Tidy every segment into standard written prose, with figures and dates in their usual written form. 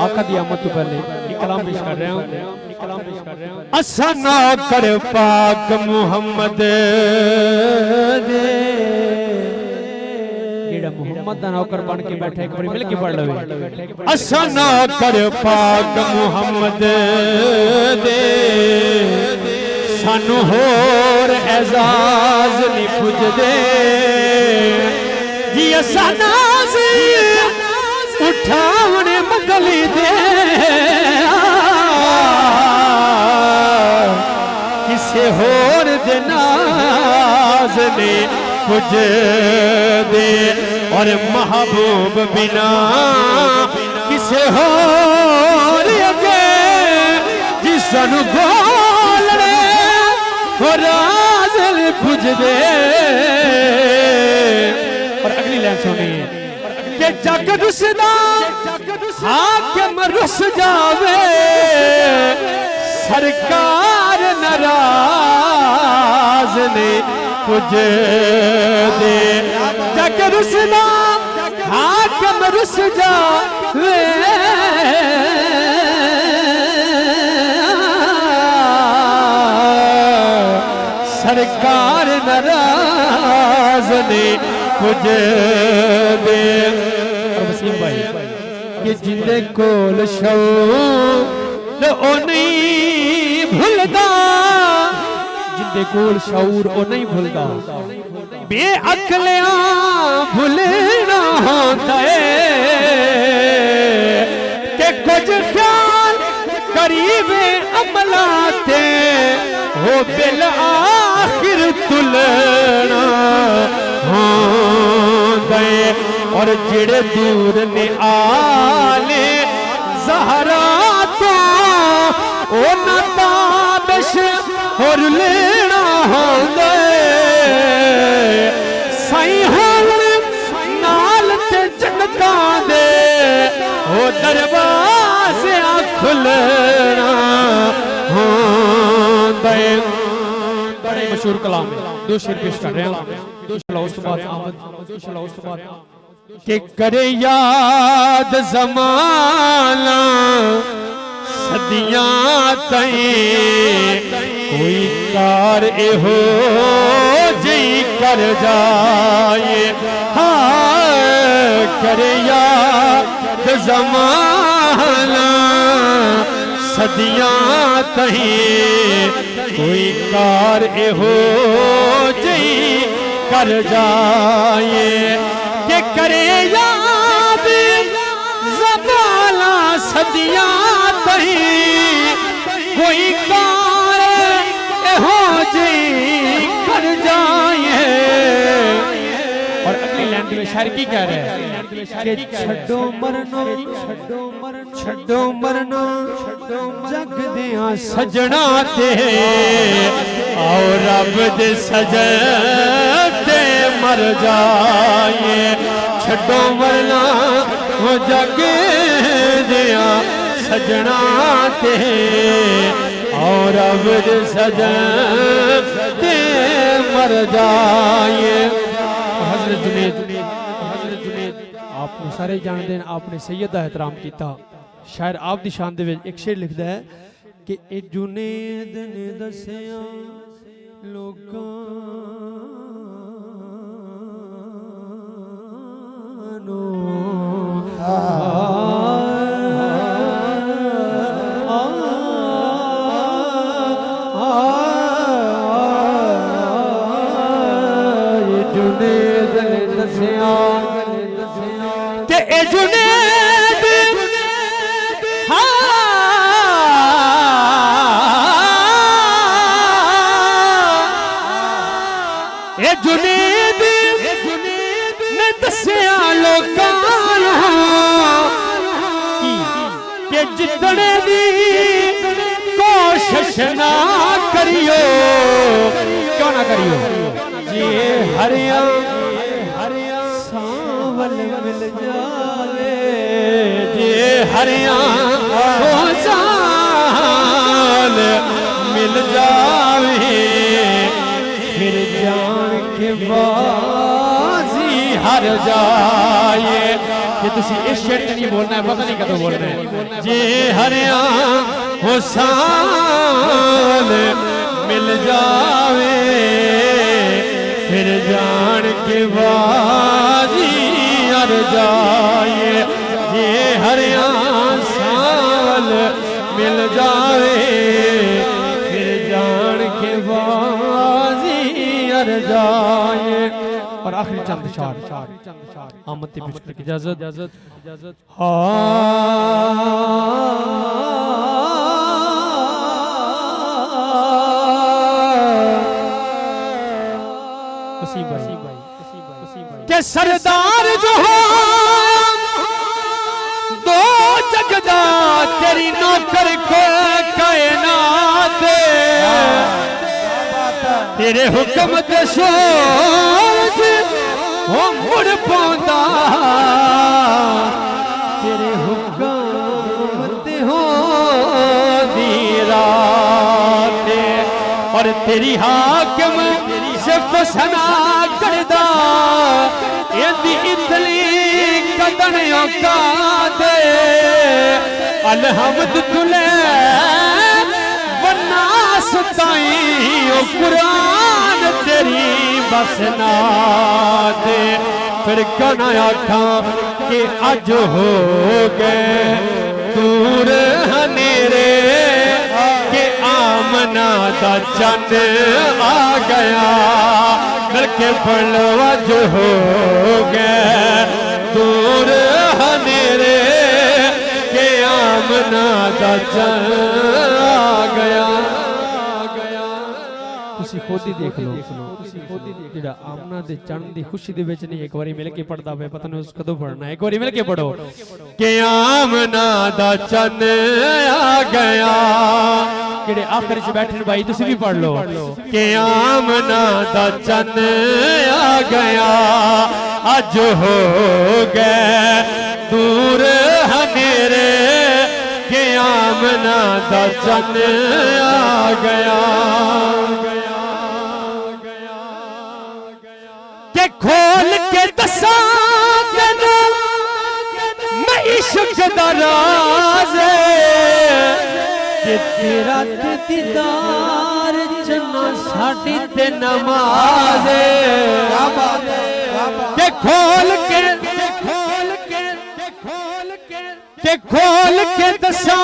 आका दी आमद तो पहले एक कलाम पेश कर रहा हूं। असा नौकर पाक मुहम्मद दे जेड़ा मुहम्मद दा नौकर बन के बैठा एक बार मिल के पढ़ लवे। असा नौकर पाक मुहम्मद दे सानू होर एजाज नहीं पुजदे जी असा नाज़ उठावने मगली दे किसे होर दे नाज़ ने पुजदे और महबूब बिना किसे होर अगे जिसनु बोलने राज़ पुजदे। और अगली लाइन सुनिए कि जग रुसदा हाकिम रुस जावे सरकार नाराज़ ने पुजदे। जग रुसदा हाकिम रुस जावे सरकार नाराज़ ने पुजदे। वसीम भाई कि जिंदे कोल शऊर ओ नहीं भुलदा जिंदे कोल शऊर ओ नहीं भुलदा बेअकलियां भुलना होंदा है कि कुछ ख्याल करीबे अमलाते हो बिल आखिर तुलना होंदा है। और जेड़े दूर ने आले ज़हरा तो ओ ना ताबिश और लेना होंदा साईं होण नाल ते जन्नतां दे ओ दरवाज़े खुलना होंदा। बड़े मशहूर कलाम है, दो शेर पेश कर रहे हैं। दो शेर उस बाद आमद दो शेर उस बाद के करे याद ज़माना सदियां तई कोई कार एहो जी कर जाए। हाँ करे याद ज़माना सदियां तई कोई कार एहो जी कर जाए। के करे याद ज़माना सदियां तई कोई कार एहो जी कर जाए। और अगली लाइन में शायर की कह रहे हैं कि छड्डो मरना छड्डो मरना जग दियां सजना ते आओ रब दे सजदे मर जाए। छड्डो मरना वो जग दियां सजना ते आओ रब दे सजदे मर जाए। हज़रत जुनैद आप सारे जानते हैं आपने सैयद का एहतराम किया। शायर आप दी शान दे विच एक शेर लिखदा है कि ए जुनैद ने दसिया लोकां नूं जुनैद ने दसिया ते ए जुनैद ए जुनैद ने दसिया लोकां कि जितने दी कोशिश ना करियो क्यों ना करियो जी हरिया सावल मिल जावे जी हरिया हो साल मिल जावे फिर जान के बाजी हार जाए। ये तुसी इस शेर नहीं बोलना है, पता नहीं कदों बोलना है। जे हरिया हो साल मिल जावे फिर जान के बाजी हार जाए। जे हरिया साल मिल जावे फिर जान के बाजी हार जाए। और आखिरी चंद शार आमद की पेश करके इजाजत। के सरदार जो हो दो जगदा तेरी नौकर को कायनात तेरे हुक्म ते सूरज हो मुड़ पौंदा तेरे हुक्म ते हो दी रात और तेरी हाकिम सिर्फ सना करदा यदि इतली कदन औकात अलहमद तुले वन्नास ताई ओ कुरान तेरी बसना दे। फिर कना आखा कि अज हो गए दूर हनेरे के आमना दा चंद आ गया करके पलवज हो गए दूर हनेरे के आमना दा चंद आ गया। तुसी खुद ही देख लो जेड़ा आमना दे चंद दी खुशी दे विच नहीं एक बारी मिल के पढ़दा पे पता नहीं उस कदों पढ़ना है। एक बारी मिल के पढ़ो कि आमना दा चंद आ गया। जेड़े आखिर च बैठे भाई तुसी भी पढ़ लो कि आमना दा चंद आ गया अज हो गए दूर हनेरे के आमना दा चंद आ गया। के खोल के दसा मैं इश्क दा राज कि तेरा दीदार चन्ना साडी ते नमाज के खोल के दसा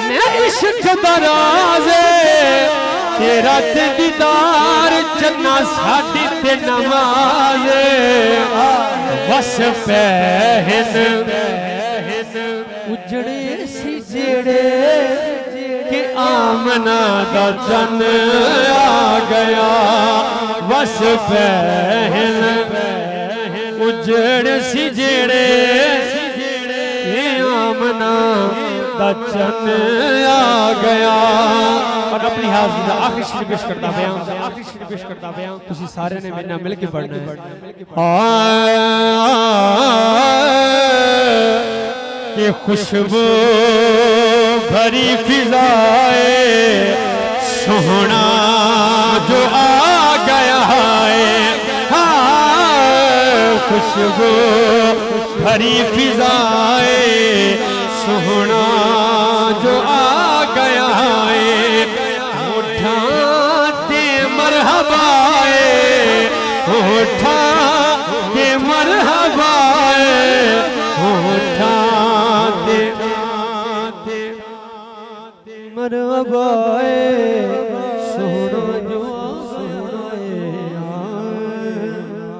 मैं इश्क दा राज तेरा ते दीदार चन्ना साडी ते नमाज बस पहन उजड़े सी जेड़े के आमना दा चंद आ गया बस पहन उजड़ सी जेड़े के आमना दा चंद आ गया। और अपनी हाजिरी दा आखिरी शेर पेश करता बयां तुसी सारे ने मेरे नाल मिल के पढ़ना है। कि खुशबू भरी फिजाए सोहना जो आ गया है। खुशबू भरी फिजाए सोहना जो आ गया है। उठाते मरहबाए उठाते मरहबाए उठाते मरहबाए